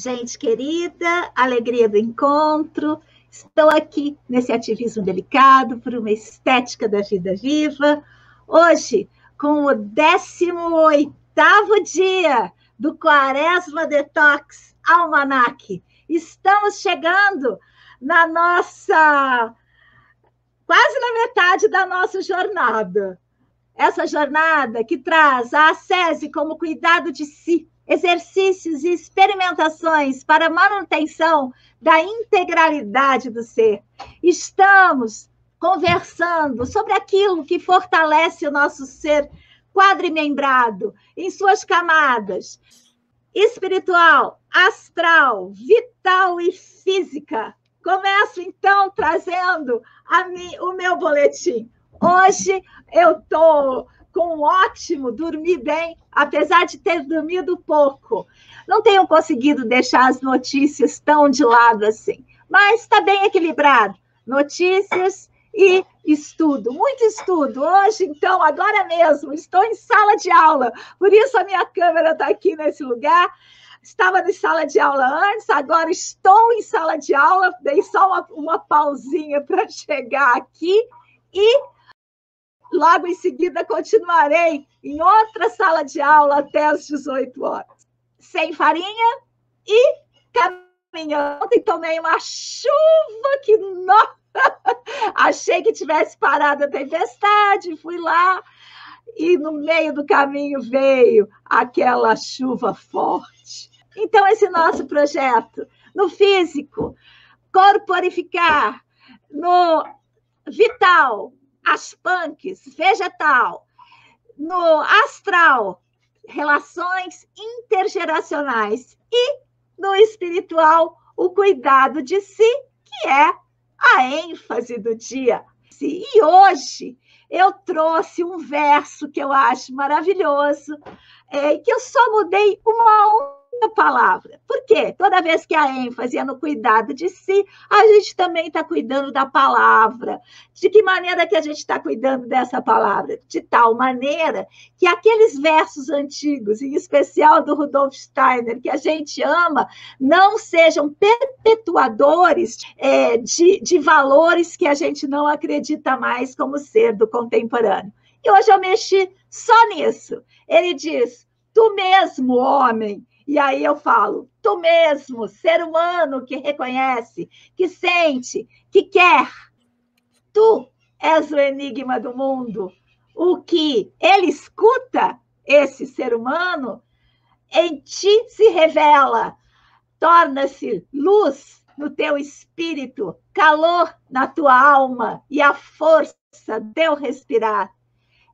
Gente querida, alegria do encontro. Estou aqui nesse ativismo delicado por uma estética da vida viva. Hoje, com o 18º dia do Quaresma Detox Almanac. Estamos chegando na nossa... quase na metade da nossa jornada. Essa jornada que traz a ascese como cuidado de si, exercícios e experimentações para a manutenção da integralidade do ser. Estamos conversando sobre aquilo que fortalece o nosso ser quadrimembrado em suas camadas espiritual, astral, vital e física. Começo, então, trazendo o meu boletim. Hoje eu estou com um ótimo, dormi bem, apesar de ter dormido pouco. Não tenho conseguido deixar as notícias tão de lado assim, mas está bem equilibrado. Notícias e estudo, muito estudo. Hoje, então, agora mesmo, estou em sala de aula, por isso a minha câmera está aqui nesse lugar. Estava em sala de aula antes, agora estou em sala de aula, dei só uma pausinha para chegar aqui e logo em seguida continuarei em outra sala de aula até as 18 horas. Sem farinha e caminhando. Ontem tomei uma chuva que não... achei que tivesse parado a tempestade, fui lá e no meio do caminho veio aquela chuva forte. Então, esse nosso projeto, no físico, corporificar, no vital, as punks, vegetal, no astral, relações intergeracionais e no espiritual, o cuidado de si, que é a ênfase do dia. E hoje eu trouxe um verso que eu acho maravilhoso, que eu só mudei uma única palavra. Por quê? Toda vez que a ênfase é no cuidado de si, a gente também está cuidando da palavra. De que maneira que a gente está cuidando dessa palavra? De tal maneira que aqueles versos antigos, em especial do Rudolf Steiner, que a gente ama, não sejam perpetuadores de valores que a gente não acredita mais como ser do contemporâneo. E hoje eu mexi só nisso. Ele diz, tu mesmo, homem. E aí eu falo, tu mesmo, ser humano que reconhece, que sente, que quer. Tu és o enigma do mundo. O que ele escuta, esse ser humano, em ti se revela. Torna-se luz no teu espírito, calor na tua alma e a força do teu respirar.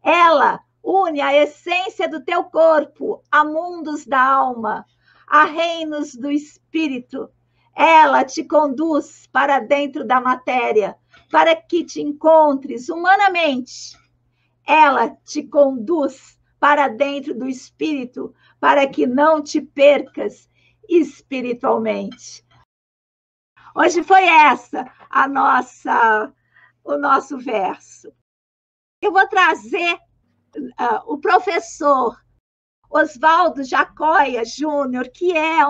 Ela une a essência do teu corpo a mundos da alma, a reinos do espírito. Ela te conduz para dentro da matéria, para que te encontres humanamente. Ela te conduz para dentro do espírito, para que não te percas espiritualmente. Hoje foi essa o nosso verso. Eu vou trazer o professor Oswaldo Jacóia Júnior, que é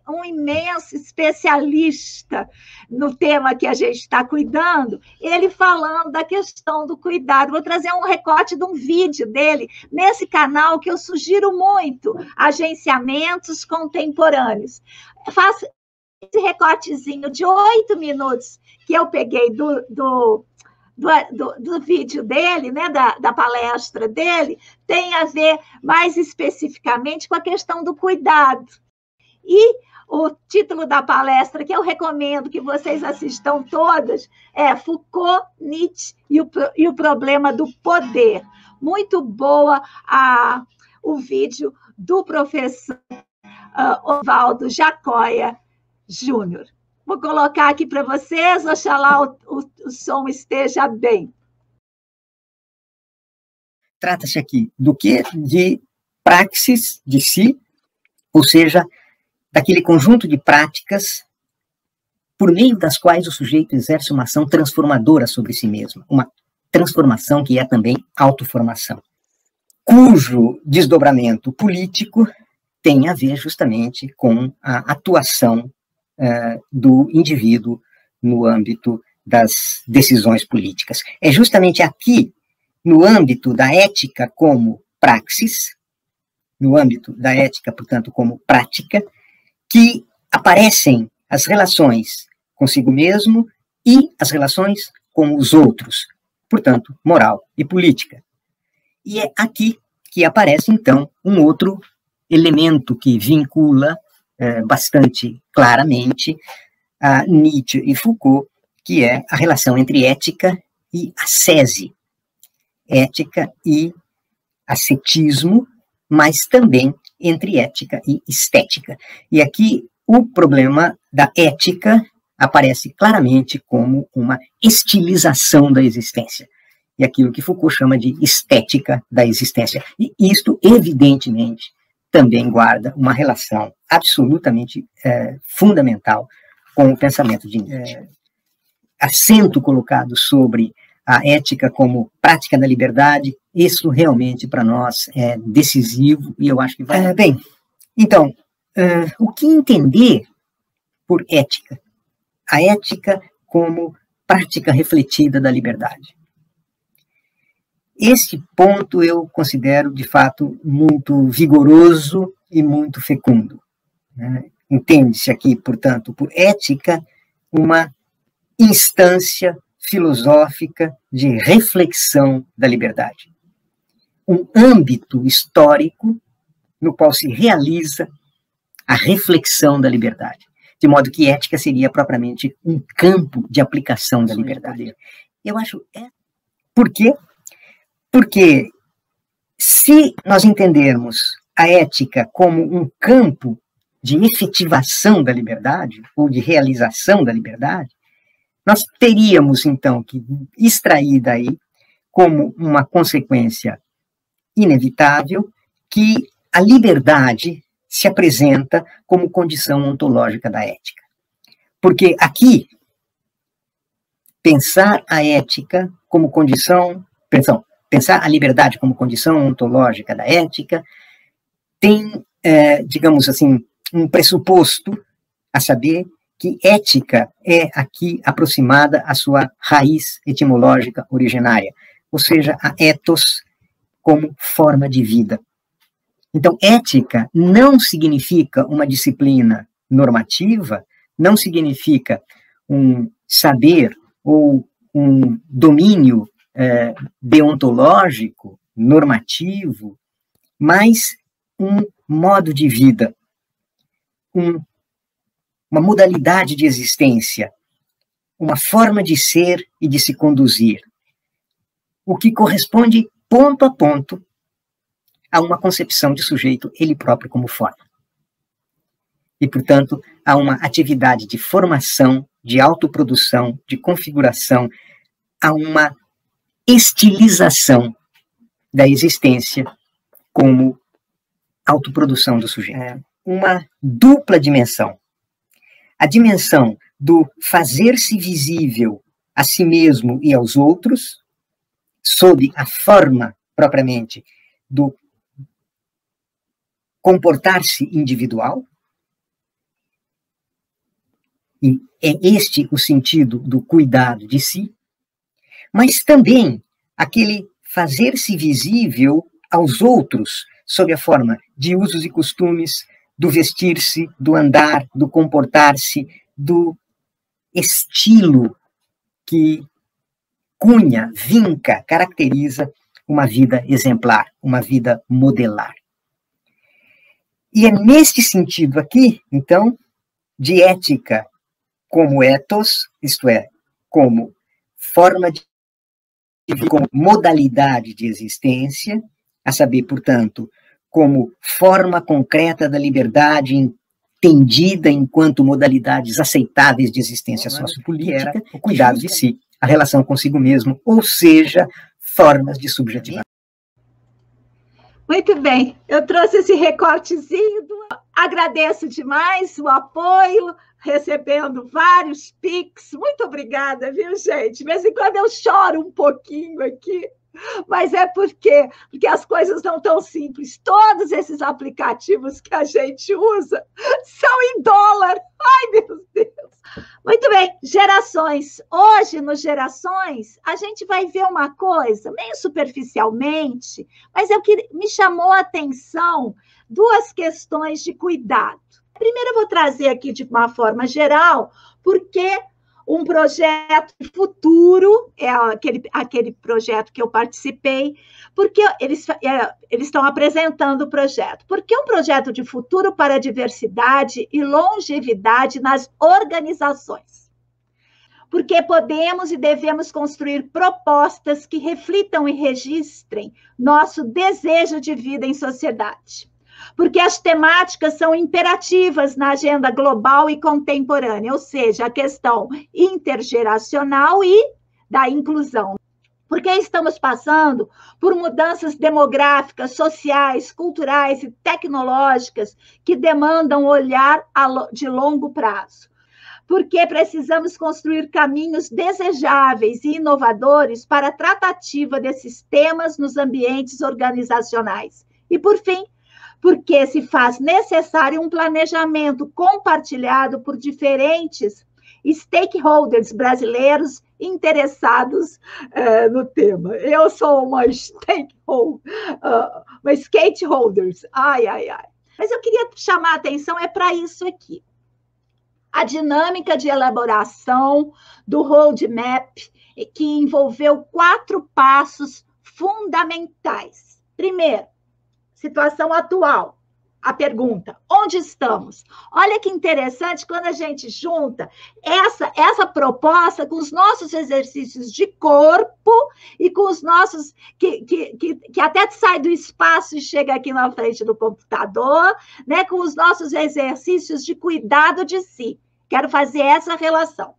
um imenso especialista no tema que a gente está cuidando, ele falando da questão do cuidado. Vou trazer um recorte de um vídeo dele nesse canal que eu sugiro muito, Agenciamentos Contemporâneos. Faço esse recortezinho de 8 minutos que eu peguei do vídeo dele, né, da palestra dele, tem a ver mais especificamente com a questão do cuidado. E o título da palestra, que eu recomendo que vocês assistam todas, é Foucault, Nietzsche e o problema do poder. Muito boa o vídeo do professor Oswaldo Jacóia Júnior. Vou colocar aqui para vocês, oxalá o som esteja bem. Trata-se aqui do que? De praxis de si, ou seja, daquele conjunto de práticas por meio das quais o sujeito exerce uma ação transformadora sobre si mesmo, uma transformação que é também autoformação, cujo desdobramento político tem a ver justamente com a atuação do indivíduo no âmbito das decisões políticas. É justamente aqui, no âmbito da ética como praxis, no âmbito da ética, portanto, como prática, que aparecem as relações consigo mesmo e as relações com os outros, portanto, moral e política. E é aqui que aparece, então, um outro elemento que vincula bastante claramente a Nietzsche e Foucault, que é a relação entre ética e ascese, ética e ascetismo, mas também entre ética e estética. E aqui o problema da ética aparece claramente como uma estilização da existência, e aquilo que Foucault chama de estética da existência. E isto, evidentemente, também guarda uma relação absolutamente fundamental com o pensamento de Nietzsche. Acento colocado sobre a ética como prática da liberdade, isso realmente para nós é decisivo e eu acho que vai... Bem, então, o que entender por ética? A ética como prática refletida da liberdade. Esse ponto eu considero, de fato, muito vigoroso e muito fecundo. Entende-se aqui, portanto, por ética, uma instância filosófica de reflexão da liberdade. Um âmbito histórico no qual se realiza a reflexão da liberdade. De modo que ética seria propriamente um campo de aplicação da liberdade. Eu acho... Por quê? Porque se nós entendermos a ética como um campo de efetivação da liberdade, ou de realização da liberdade, nós teríamos, então, que extrair daí, como uma consequência inevitável, que a liberdade se apresenta como condição ontológica da ética. Porque aqui, pensar a ética como condição... Pensar a liberdade como condição ontológica da ética tem, digamos assim, um pressuposto, a saber que ética é aqui aproximada à sua raiz etimológica originária, ou seja, a ethos como forma de vida. Então, ética não significa uma disciplina normativa, não significa um saber ou um domínio deontológico, normativo, mas um modo de vida, uma modalidade de existência, uma forma de ser e de se conduzir, o que corresponde ponto a ponto a uma concepção de sujeito ele próprio como forma. E, portanto, a uma atividade de formação, de autoprodução, de configuração, a uma estilização da existência como autoprodução do sujeito. Uma dupla dimensão. A dimensão do fazer-se visível a si mesmo e aos outros, sob a forma, propriamente, do comportar-se individual. E é este o sentido do cuidado de si, mas também aquele fazer-se visível aos outros, sob a forma de usos e costumes, do vestir-se, do andar, do comportar-se, do estilo que cunha, vinca, caracteriza uma vida exemplar, uma vida modelar. E é neste sentido aqui, então, de ética como ethos, isto é, como forma de como modalidade de existência, a saber, portanto, como forma concreta da liberdade entendida enquanto modalidades aceitáveis de existência sociopolítica, o cuidado de si, a relação consigo mesmo, ou seja, formas de subjetividade. Muito bem, eu trouxe esse recortezinho, agradeço demais o apoio, recebendo vários pics, muito obrigada, viu, gente? De vez em quando eu choro um pouquinho aqui, Mas é porque as coisas não tão simples. Todos esses aplicativos que a gente usa são em dólar. Ai, meu Deus! Muito bem, gerações. Hoje, nos Gerações, a gente vai ver uma coisa, meio superficialmente, mas me chamou a atenção duas questões de cuidado. Primeiro, eu vou trazer aqui de uma forma geral, porque um projeto futuro, é aquele projeto que eu participei, porque eles estão apresentando o projeto. Porque um projeto de futuro para a diversidade e longevidade nas organizações. Porque podemos e devemos construir propostas que reflitam e registrem nosso desejo de vida em sociedade. Porque as temáticas são imperativas na agenda global e contemporânea, ou seja, a questão intergeracional e da inclusão. Porque estamos passando por mudanças demográficas, sociais, culturais e tecnológicas que demandam olhar de longo prazo. Porque precisamos construir caminhos desejáveis e inovadores para a tratativa desses temas nos ambientes organizacionais. E, por fim, porque se faz necessário um planejamento compartilhado por diferentes stakeholders brasileiros interessados no tema. Eu sou uma stakeholder, ai. Mas eu queria chamar a atenção para isso aqui. A dinâmica de elaboração do roadmap, que envolveu 4 passos fundamentais. Primeiro, situação atual. A pergunta, onde estamos? Olha que interessante quando a gente junta essa proposta com os nossos exercícios de corpo e com os nossos, que até sai do espaço e chega aqui na frente do computador, né, com os nossos exercícios de cuidado de si. Quero fazer essa relação.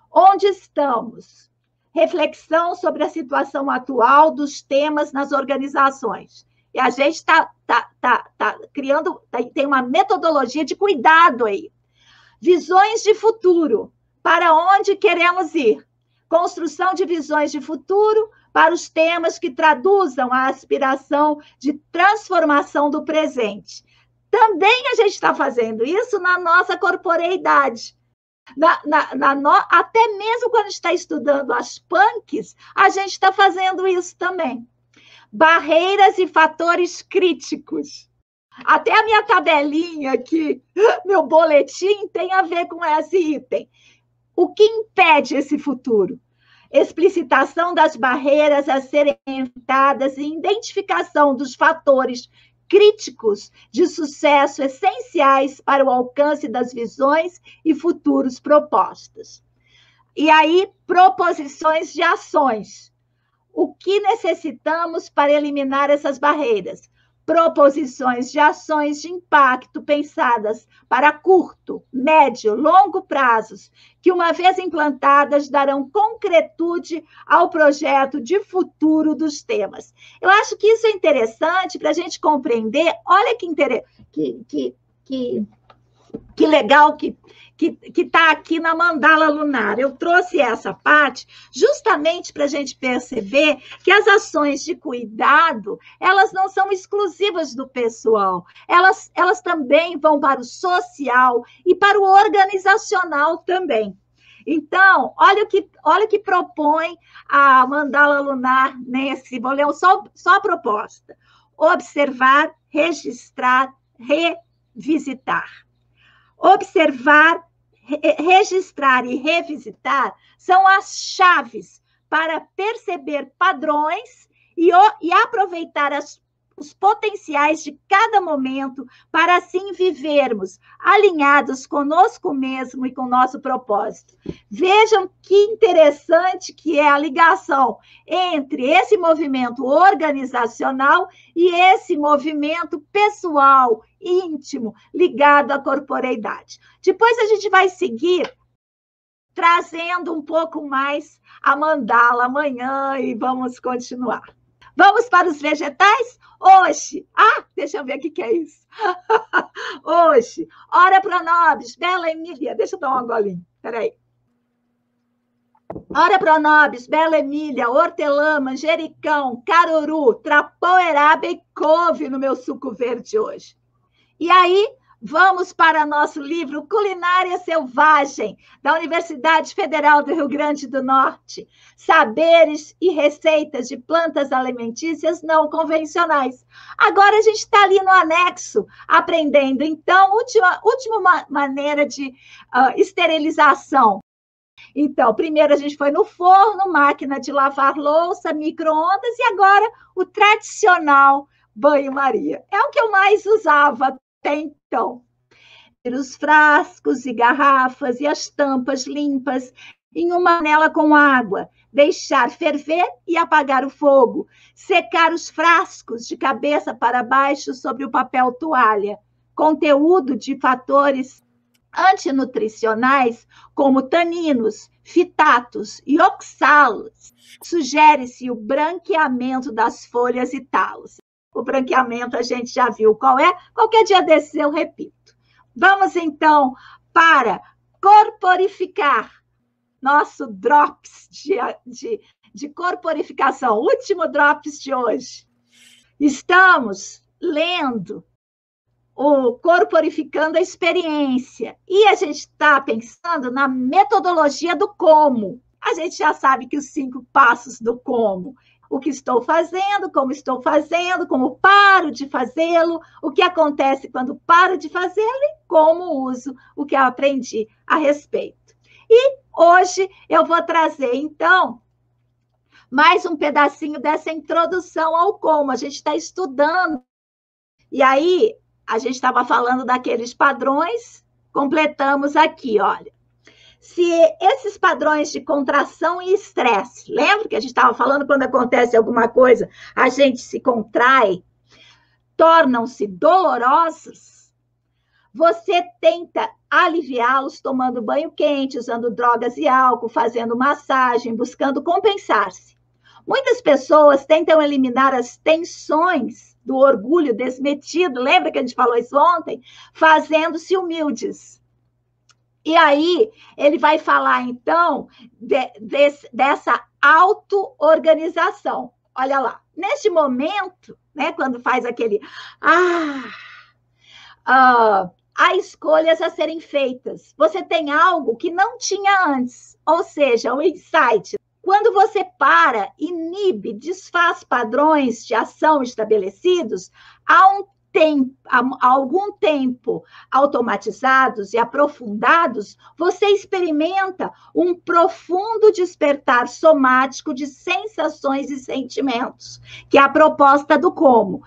Onde estamos? Reflexão sobre a situação atual dos temas nas organizações. E a gente está criando, tem uma metodologia de cuidado aí. Visões de futuro, para onde queremos ir? Construção de visões de futuro para os temas que traduzam a aspiração de transformação do presente. Também a gente está fazendo isso na nossa corporeidade. Até mesmo quando a gente está estudando as punks, a gente está fazendo isso também. Barreiras e fatores críticos. Até a minha tabelinha aqui, meu boletim, tem a ver com esse item. O que impede esse futuro? Explicitação das barreiras a serem enfrentadas e identificação dos fatores críticos de sucesso essenciais para o alcance das visões e futuros propostas. E aí, proposições de ações. O que necessitamos para eliminar essas barreiras? Proposições de ações de impacto pensadas para curto, médio, longo prazos, que, uma vez implantadas, darão concretude ao projeto de futuro dos temas. Eu acho que isso é interessante para a gente compreender. Olha que legal que está aqui na mandala lunar. Eu trouxe essa parte justamente para a gente perceber que as ações de cuidado, elas não são exclusivas do pessoal, elas também vão para o social e para o organizacional também. Então, olha o que propõe a mandala lunar nesse, vou ler só a proposta. Observar, registrar, revisitar. Observar, registrar e revisitar são as chaves para perceber padrões e aproveitar os potenciais de cada momento para assim vivermos alinhados conosco mesmo e com o nosso propósito. Vejam que interessante que é a ligação entre esse movimento organizacional e esse movimento pessoal, íntimo, ligado à corporeidade. Depois a gente vai seguir trazendo um pouco mais a mandala amanhã e vamos continuar. Vamos para os vegetais? Hoje, deixa eu ver o que é isso. Hoje, ora pronobis, bela Emília, deixa eu dar uma golinha, peraí. Ora pronobis, bela Emília, hortelã, manjericão, caruru, trapoeraba e couve no meu suco verde hoje. E aí, vamos para nosso livro Culinária Selvagem, da Universidade Federal do Rio Grande do Norte. Saberes e receitas de plantas alimentícias não convencionais. Agora a gente está ali no anexo, aprendendo, então, última maneira de esterilização. Então, primeiro a gente foi no forno, máquina de lavar louça, micro-ondas, e agora o tradicional banho-maria. É o que eu mais usava até então. Os frascos e garrafas e as tampas limpas em uma panela com água, deixar ferver e apagar o fogo, secar os frascos de cabeça para baixo sobre o papel toalha, conteúdo de fatores antinutricionais, como taninos, fitatos e oxalos, sugere-se o branqueamento das folhas e talos. O branqueamento a gente já viu qual é, qualquer dia desses eu repito. Vamos então para corporificar nosso drops de corporificação, último drops de hoje. Estamos lendo o Corporificando a Experiência. E a gente está pensando na metodologia do como. A gente já sabe que os 5 passos do como. O que estou fazendo, como paro de fazê-lo, o que acontece quando paro de fazê-lo e como uso o que eu aprendi a respeito. E hoje eu vou trazer, então, mais um pedacinho dessa introdução ao como. A gente está estudando. E aí, a gente estava falando daqueles padrões, completamos aqui, olha. Se esses padrões de contração e estresse, lembra que a gente estava falando quando acontece alguma coisa, a gente se contrai, tornam-se dolorosos, você tenta aliviá-los tomando banho quente, usando drogas e álcool, fazendo massagem, buscando compensar-se. Muitas pessoas tentam eliminar as tensões do orgulho desmetido, lembra que a gente falou isso ontem? Fazendo-se humildes. E aí, ele vai falar, então, dessa auto-organização. Olha lá, neste momento, né, quando faz aquele... há escolhas a serem feitas. Você tem algo que não tinha antes, ou seja, o insight. Quando você para, inibe, desfaz padrões de ação estabelecidos, há algum tempo automatizados e aprofundados, você experimenta um profundo despertar somático de sensações e sentimentos, que é a proposta do como.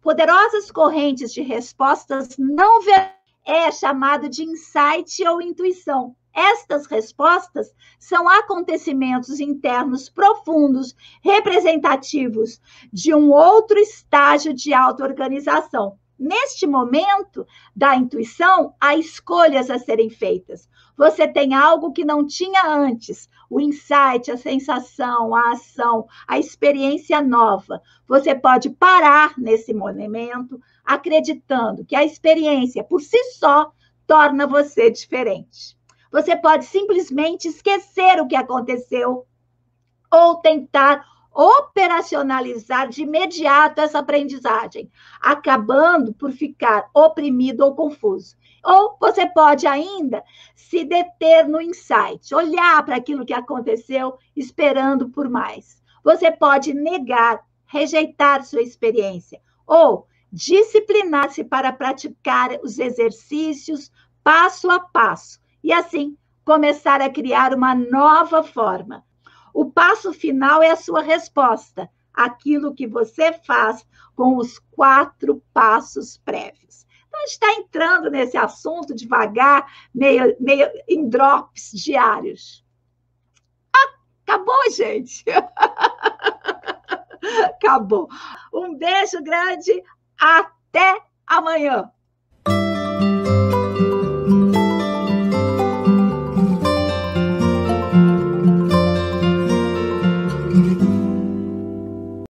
Poderosas correntes de respostas não é chamado de insight ou intuição. Estas respostas são acontecimentos internos profundos, representativos de um outro estágio de auto-organização. Neste momento da intuição, há escolhas a serem feitas. Você tem algo que não tinha antes, o insight, a sensação, a ação, a experiência nova. Você pode parar nesse momento, acreditando que a experiência, por si só, torna você diferente. Você pode simplesmente esquecer o que aconteceu ou tentar operacionalizar de imediato essa aprendizagem, acabando por ficar oprimido ou confuso. Ou você pode ainda se deter no insight, olhar para aquilo que aconteceu, esperando por mais. Você pode negar, rejeitar sua experiência, ou disciplinar-se para praticar os exercícios passo a passo, e assim começar a criar uma nova forma. O passo final é a sua resposta, aquilo que você faz com os 4 passos prévios. Então, a gente está entrando nesse assunto devagar, meio em drops diários. Acabou, gente. Acabou. Um beijo grande. Até amanhã.